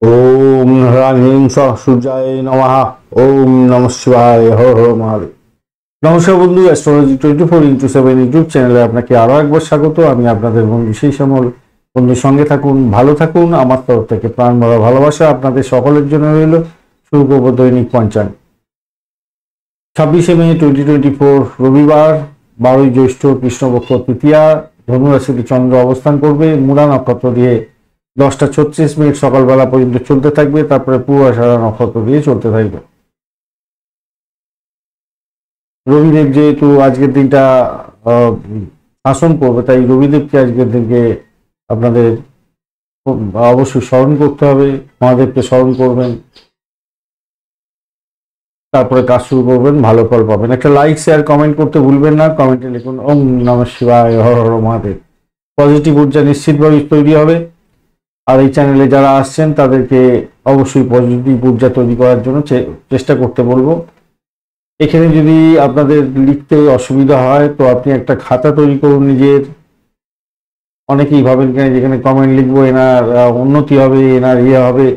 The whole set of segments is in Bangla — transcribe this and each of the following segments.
ओम ह्रीं सूर्याय नमः। ओम नमः शिवाय। हर हर महादेव। नमस्कार बंधु, অ্যাস্ট্রোলজি 24x7 ইউটিউব চ্যানেলে আপনাকে আরো একবার স্বাগত। আমি আপনাদের বন্ধু সেই সমল। বন্ধুর সঙ্গে থাকুন, ভালো থাকুন। আমার তরফ থেকে প্রাণ ভরা ভালোবাসা আপনাদের সকলের জন্য রইল। শুরু করব দৈনিক পঞ্চাঙ্গ। 26 মে 2024 রবিবার, 12 জ্যৈষ্ঠ, কৃষ্ণপক্ষ তৃতীয়া। ধনু রাশিতে চন্দ্র অবস্থান করবে। মূলা নক্ষত্র দিয়ে 10টা 36 মিনিট সকালবেলা পর্যন্ত চলতে থাকবে, তারপরে পূর্বাষাঢ়া নক্ষত্র দিয়ে চলতে থাকবে। রবিদেব যেহেতু আজকের দিনটা শাসন করবে, তাই রবিদেবকে আজকের দিনকে আপনাদের অবশ্যই স্মরণ করতে হবে। মহাদেবকে স্মরণ করবেন, তারপরে কাজ শুরু করবেন, ভালো ফল পাবেন। একটা লাইক, শেয়ার, কমেন্ট করতে ভুলবেন না। কমেন্টে লিখুন ওম নমঃ শিবায়, হর হর মহাদেব। পজিটিভ ঊর্জা নিশ্চিতভাবে তৈরি হবে। আর এই চ্যানেলে যারা আসছেন তাদেরকে অবশ্যই পজিটিভ ঊর্জা তৈরি করার জন্য চেষ্টা করতে বলবো। এখানে যদি আপনাদের লিখতে অসুবিধা হয় তো আপনি একটা খাতা তৈরি করুন নিজের। অনেকেই ভাবেন কেন যেখানে কমেন্ট লিখবো এনার উন্নতি হবে, এনার হবে,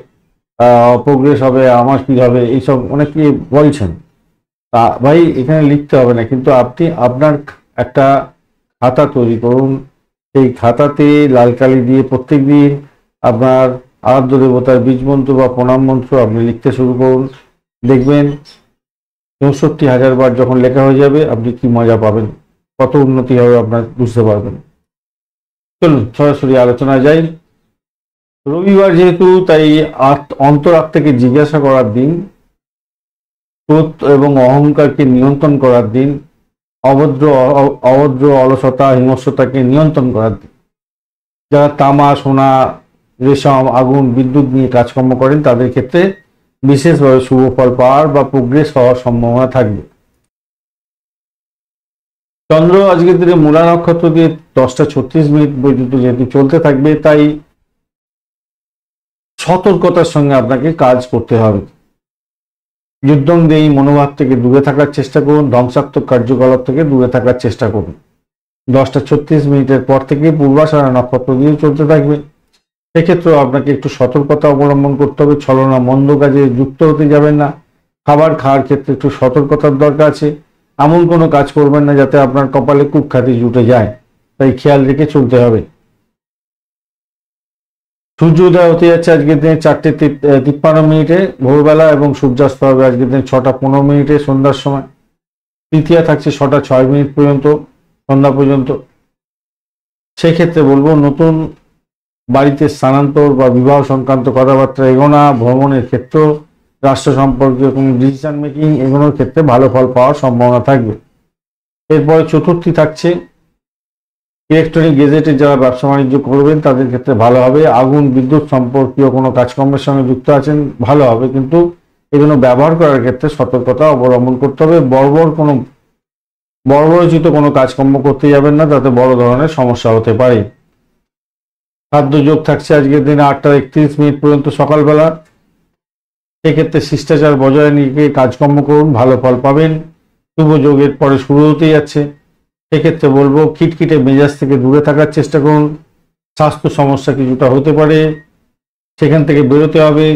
প্রোগ্রেস হবে, আমার কি হবে, এইসব অনেকে বলছেন। তা ভাই এখানে লিখতে হবে না, কিন্তু আপনি আপনার একটা খাতা তৈরি করুন। সেই খাতাতে লাল কালি দিয়ে প্রত্যেক দিন আপনার আরাধ্য দেবতার বীজ মন্ত্র বা প্রণাম মন্ত্র আপনি লিখতে শুরু করুন। দেখবেন 64,000 বার যখন লেখা হয়ে যাবে আপনি কি মজা পাবেন, কত উন্নতি হবে আপনার বুঝতে পারবেন। চলুন সরাসরি আলোচনায় যাই। রবিবার যেহেতু, তাই অন্তরাত্মাকে জিজ্ঞাসা করার দিন, ক্রোধ এবং অহংকারকে নিয়ন্ত্রণ করার দিন, অভদ্র অলসতা হিংস্রতাকে নিয়ন্ত্রণ করার দিন। যারা তামা, সোনা, রেশম, আগুন, বিদ্যুৎ নিয়ে কাজকর্ম করেন তাদের ক্ষেত্রে বিশেষভাবে শুভ ফল পাওয়ার বা প্রোগ্রেস হওয়ার সম্ভাবনা থাকবে। চন্দ্র আজকের দিনে মূলা নক্ষত্র দিয়ে 10টা 36 মিনিট পর্যন্ত যেহেতু চলতে থাকবে, তাই সতর্কতার সঙ্গে আপনাকে কাজ করতে হবে। যুদ্ধংদেহী মনোভাব থেকে দূরে থাকার চেষ্টা করুন। ধ্বংসাত্মক কার্যকলাপ থেকে দূরে থাকার চেষ্টা করুন। 10টা 36 মিনিটের পর থেকে পূর্বাষাঢ়া নক্ষত্র দিয়ে চলতে থাকবে। সেক্ষেত্রেও আপনাকে একটু সতর্কতা অবলম্বন করতে হবে। ছলনা, মন্দ কাজে যুক্ত হতে যাবেন না। খাবার খাওয়ার ক্ষেত্রে একটু সতর্কতার দরকার আছে। এমন কোনো কাজ করবেন না যাতে আপনার কপালে কুখ্যাতি জুটে যায়, তাই খেয়াল রেখে চলতে হবে। সূর্য উদয় হতে যাচ্ছে আজকের দিনে 4:53 ভোরবেলা, এবং সূর্যাস্ত হবে আজকের দিনে 6:15 সন্ধ্যার সময়। তৃতীয়া থাকছে 6:06 পর্যন্ত সন্ধ্যা পর্যন্ত। সেক্ষেত্রে বলবো নতুন বাড়িতে স্থানান্তর বা বিবাহ সংক্রান্ত কথাবার্তা এগোনা, ভ্রমণের ক্ষেত্র, রাষ্ট্র সম্পর্কে কোনো ডিসিশন মেকিং এগুলোর ক্ষেত্রে ভালো ফল পাওয়ার সম্ভাবনা থাকবে। এরপরে চতুর্থী থাকছে ইলেকট্রনিক গেজেটে যারা ব্যবসা বাণিজ্য করবেন তাদের ক্ষেত্রে ভালো হবে। আগুন, বিদ্যুৎ সম্পর্কীয় কোনো কাজকর্মের সঙ্গে যুক্ত আছেন ভালো হবে, কিন্তু এগুলো ব্যবহার করার ক্ষেত্রে সতর্কতা অবলম্বন করতে হবে। বর্বরচিত কোনো কাজকর্ম করতে যাবেন না, তাতে বড় ধরনের সমস্যা হতে পারে। খাদ্য যোগ থাকছে আজকের দিনে 8:31 পর্যন্ত সকালবেলা। সেক্ষেত্রে শিষ্টাচার বজায় নিয়ে কাজকর্ম করুন, ভালো ফল পাবেন। শুভ যোগের পরে শুরু হতে যাচ্ছে। সেক্ষেত্রে বলবো খিটখিটে মেজাজ থেকে দূরে থাকার চেষ্টা করুন। স্বাস্থ্য সমস্যা কিছুটা হতে পারে, সেখান থেকে বেরোতে হবে।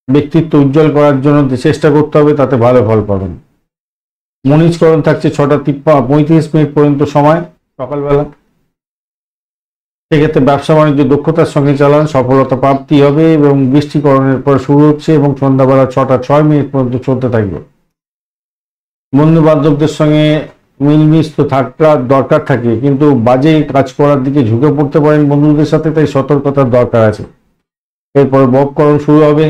ব্যক্তিত্ব উজ্জ্বল করার জন্য চেষ্টা করতে হবে, তাতে ভালো ফল পাবেন। মনীষকরণ থাকছে 6:35 পর্যন্ত সময় সকালবেলা। সেক্ষেত্রে ব্যবসা বাণিজ্য দক্ষতার সঙ্গে চালান, সফলতা প্রাপ্তি হবে। এবং বৃষ্টিকরণের পর শুরু হচ্ছে এবং সন্ধ্যাবেলা 6:06 পর্যন্ত চলতে থাকবে। বন্ধু বান্ধবদের সঙ্গে মিলমিশ তো থাকার দরকার থাকে, কিন্তু বাজে কাজ করার দিকে ঝুঁকে পড়তে পারেন বন্ধুদের সাথে, তাই সতর্কতার দরকার আছে। এরপরে ববকরণ শুরু হবে।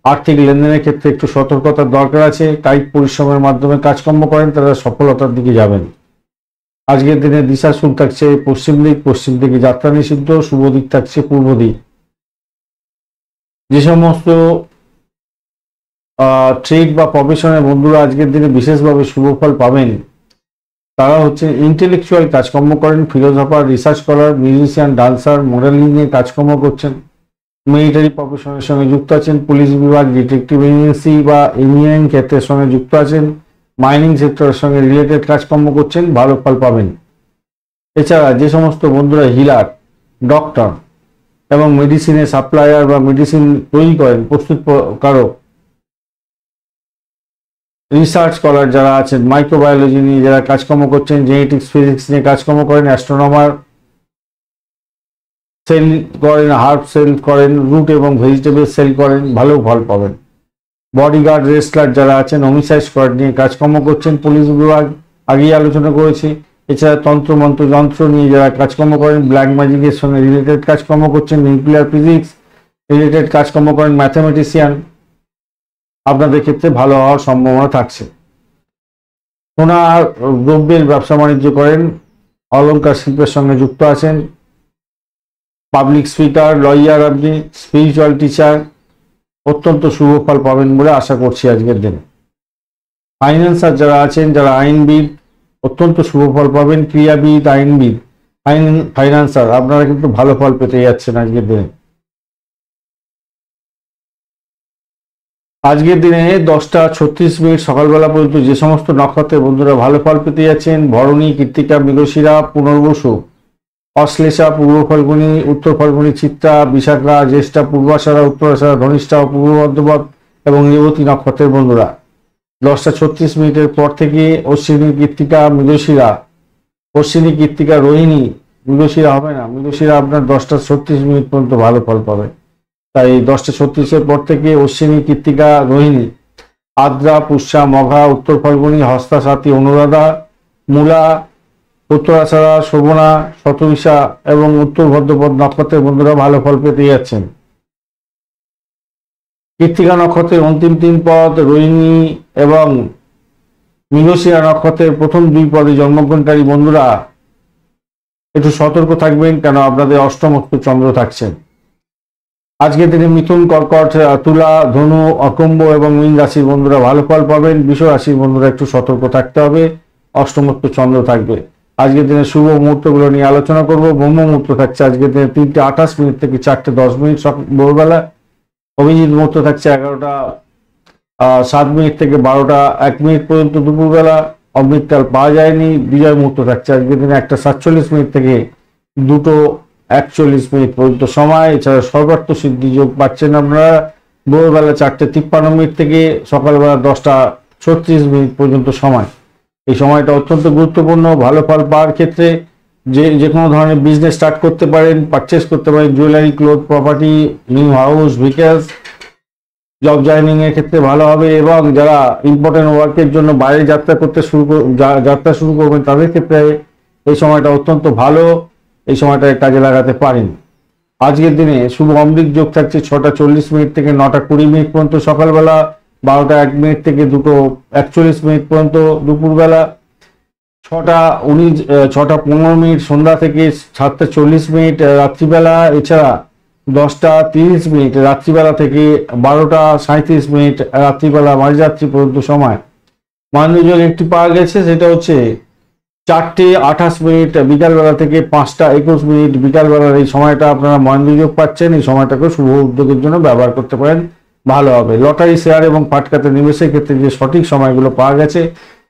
আর্থিক লেনদেনের ক্ষেত্রে একটু সতর্কতার দরকার আছে। কায়িক পরিশ্রমের মাধ্যমে কাজকর্ম করেন তারা সফলতার দিকে যাবেন। আজকের দিনে দিশা শুরু থাকছে পশ্চিম দিক, পশ্চিম দিকে যাত্রা নিষিদ্ধ। শুভ দিক থাকছে পূর্ব দিক। যে সমস্ত ট্রেড বা প্রফেশনের বন্ধুরা আজকের দিনে বিশেষভাবে শুভ ফল পাবেন তারা হচ্ছে ইন্টেলেকচুয়াল কাজকর্ম করেন, philosopher, research scholar, musician, dancer, modelling নিয়ে কাজকর্ম করছেন, মিলিটারি প্রফেশনের সঙ্গে যুক্ত আছেন, পুলিশ বিভাগ, ডিটেকটিভ এজেন্সি বা ইঞ্জিনিয়ারিং ক্ষেত্রের সঙ্গে যুক্ত আছেন, মাইনিং সেক্টরের সঙ্গে রিলেটেড কাজকর্ম করছেন, ভালো ফল পাবেন। এছাড়া যে সমস্ত বন্ধুরা হিলার, ডক্টর, এবং মেডিসিনের সাপ্লায়ার বা মেডিসিন তৈরি করেন, প্রস্তুতকারক, রিসার্চ স্কলার যারা আছেন, মাইক্রোবায়োলজি নিয়ে যারা কাজকর্ম করছেন, জেনেটিক্স ফিজিক্স নিয়ে কাজকর্ম করেন, অ্যাস্ট্রোনমার, সেল করেন, হার্ব সেল করেন, রুট এবং ভেজিটেবল সেল করেন, ভালো ফল পাবেন। বডিগার্ড, রেসলার যারা আছেন, হোমিসাইড স্কোয়াড নিয়ে কাজকর্ম করছেন, পুলিশ বিভাগ আগেই আলোচনা করেছি। এছাড়া তন্ত্রমন্ত্র যন্ত্র নিয়ে যারা কাজকর্ম করেন, ব্ল্যাক ম্যাজিকের সঙ্গে রিলেটেড কাজকর্ম করছেন, নিউক্লিয়ার ফিজিক্স রিলেটেড কাজকর্ম করেন, ম্যাথামেটিশিয়ান, আপনাদের ক্ষেত্রে ভালো হওয়ার সম্ভাবনা থাকছে। সোনা দ্রব্যের ব্যবসা বাণিজ্য করেন, অলংকার শিল্পের সঙ্গে যুক্ত আছেন, পাবলিক স্পিকার, লয়ার, আপনি স্পিরিচুয়াল টিচার, অত্যন্ত শুভ ফল পাবেন বলে আশা করছি আজকের দিনে। ফাইন্যান্সার যারা আছেন, যারা আইনবিদ, অত্যন্ত শুভ ফল পাবেন। ক্রিয়াবিদ, আইনবিদ, ফাইন্যান্সার, আপনারা কিন্তু ভালো ফল পেতে যাচ্ছেন আজকের দিনে। আজকের দিনে 10:36 সকালবেলা পর্যন্ত যে সমস্ত নক্ষত্রের বন্ধুরা ভালো ফল পেতে যাচ্ছেন, ভরণী, কৃত্তিকা, মৃগশিরা, পুনর্বসু, অশ্লেষা, পূর্ব ফাল্গুনী, উত্তর ফাল্গুনী, চিত্রা, বিশাখা, জ্যেষ্ঠা, পূর্বাষাঢ়া, উত্তরাষাঢ়া, ধনিষ্ঠা, পূর্ব বর্ধমান এবং রেবতী নক্ষত্রের বন্ধুরা 10:36 পর থেকে অশ্বিনী, কৃত্তিকা, মৃগশিরা, অশ্বিনী, কৃত্তিকা, রোহিণী, মৃগশিরা হবে না, মৃগশিরা আপনার 10:36 পর্যন্ত ভালো ফল পাবে। তাই 10:36 পর থেকে অশ্বিনী, কৃত্তিকা, রোহিণী, আদ্রা, পুষ্যা, মঘা, উত্তর ফাল্গুনী, হস্তা, সাথী, অনুরাধা, মূলা, উত্তরাষাঢ়া, শোভনা, শতবিশা এবং উত্তর ভদ্রপদ নক্ষত্রের বন্ধুরা ভালো ফল পেতে যাচ্ছেন। কৃত্তিকা নক্ষত্রের অন্তিম 3 পদ, রোহিণী এবং মৃগশিরা নক্ষত্রের প্রথম 2 পদে জন্মগ্রহণকারী বন্ধুরা একটু সতর্ক থাকবেন, কেন আপনাদের অষ্টমস্থ চন্দ্র থাকছেন। আজকের দিনে মিথুন, কর্কট, তুলা, ধনু, অকুম্ভ এবং মীন রাশির বন্ধুরা ভালো ফল পাবেন। বৃষ রাশির বন্ধুরা একটু সতর্ক থাকতে হবে, অষ্টমস্থ চন্দ্র থাকবে। আজকের দিনে শুভ মুহূর্তগুলো নিয়ে আলোচনা করব। ব্রহ্ম মুহূর্ত থাকছে আজকের দিনে 3:28 থেকে 4:10 ভোরবেলা। অভিজিৎ মুহূর্ত থাকছে 11:07 থেকে 12:01 পর্যন্ত দুপুরবেলা। অমৃতকাল পাওয়া যায়নি। বিজয় মুহূর্ত থাকছে আজকের দিনে 1:47 থেকে 2:41 পর্যন্ত সময়। এছাড়া সর্বার্থ সিদ্ধি যোগ পাচ্ছেন আপনারা ভোরবেলা 4:53 থেকে সকালবেলা 10:36 পর্যন্ত সময়। এই সময়টা অত্যন্ত গুরুত্বপূর্ণ ভালো ফল পাওয়ার ক্ষেত্রে। যে কোনো ধরনের বিজনেস স্টার্ট করতে পারেন, পারচেস করতে পারেন, jewellery, cloth, property, new house, vehicles, job joining এর ক্ষেত্রে ভালো হবে। এবং যারা ইম্পর্টেন্ট ওয়ার্কের জন্য বাইরে যাত্রা শুরু করবেন তাদের ক্ষেত্রে এই সময়টা অত্যন্ত ভালো, এই সময়টা কাজে লাগাতে পারেন। আজকের দিনে শুভ অমৃত যোগ থাকছে 6:40 থেকে 9:20 পর্যন্ত সকালবেলা, 12:01 থেকে 2:41 পর্যন্ত দুপুরবেলা, 6:15 সন্ধ্যা থেকে 7:40 রাত্রিবেলা। এছাড়া 10:30 রাত্রিবেলা থেকে 12:37 রাত্রিবেলা মাঝরাত্রি পর্যন্ত সময়। মানযোগ একটি পাওয়া গেছে, সেটা হচ্ছে 4:28 বিকালবেলা থেকে 5:21 বিকালবেলার এই সময়টা আপনারা মহেন্দ্রযোগ পাচ্ছেন। এই সময়টাকে শুভ উদ্যোগের জন্য ব্যবহার করতে পারেন, ভালো হবে। লটারি, শেয়ার এবং পাটকাতে নিবেশের ক্ষেত্রে যে সঠিক সময়গুলো পাওয়া গেছে,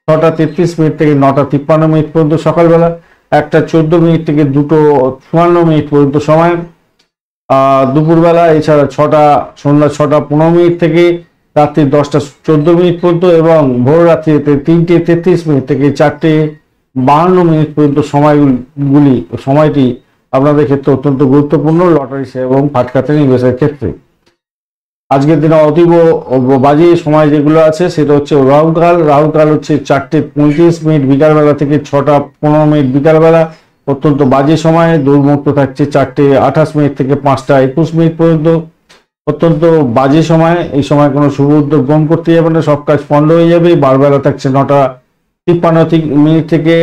6:33 থেকে 9:53 পর্যন্ত সকালবেলা, 1:14 থেকে 2:54 পর্যন্ত সময় দুপুরবেলা। এছাড়া সন্ধ্যা 6:15 থেকে রাত্রি 10:14 পর্যন্ত এবং ভোর রাত্রিতে 3:33 থেকে 4:52 পর্যন্ত সময়টি আপনাদের ক্ষেত্রে অত্যন্ত গুরুত্বপূর্ণ লটারি এবং ফাটকাতে নিবেশের ক্ষেত্রে। আজকের দিনে অতীব বাজে সময় যেগুলো আছে সেটা হচ্ছে রাহুকাল। রাহুকাল হচ্ছে 4:35 বিকালবেলা থেকে 6:15 বিকালবেলা, অত্যন্ত বাজে সময়। দুর্মুহূর্ত থাকছে 4:28 থেকে 5:21 পর্যন্ত, অত্যন্ত বাজে সময়। এই সময় কোনো শুভ উদ্যোগ গ্রহণ করতে যাবে না, সব কাজ পণ্ড হয়ে যাবে। বারবেলা থাকছে 9:53 থেকে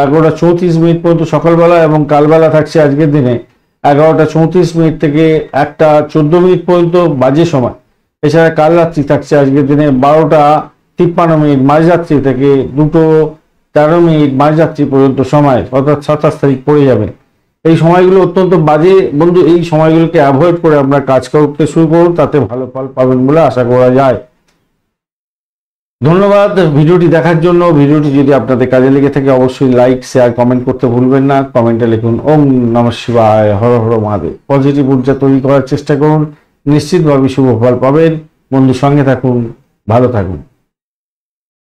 11:34 পর্যন্ত সকালবেলা এবং কালবেলা থাকছে আজকের দিনে 11:34 থেকে 1:14 পর্যন্ত বাজে সময়। এছাড়া কাল রাত্রি থাকছে আজকের দিনে 12:53 মাঝরাত্রি থেকে 2:13 মাঝরাত্রি পর্যন্ত সময়, অর্থাৎ 27 তারিখ পড়ে যাবে। এই সময়গুলো অত্যন্ত বাজে বন্ধু, এই সময়গুলোকে অ্যাভয়েড করে আমরা কাজ করতে শুরু করুন, তাতে ভালো ফল পাবেন বলে আশা করা যায়। ধন্যবাদ ভিডিওটি দেখার জন্য। ভিডিওটি যদি আপনাদের কাজে লেগে থাকে অবশ্যই লাইক শেয়ার কমেন্ট করতে ভুলবেন না। কমেন্টে লিখুন ওম নমঃ শিবায়, হর হর মহাদেব। পজিটিভ ঊর্জা তৈরি করার চেষ্টা করুন, নিশ্চিতভাবে শুভ ফল পাবেন। বন্ধুর সঙ্গে থাকুন, ভালো থাকুন।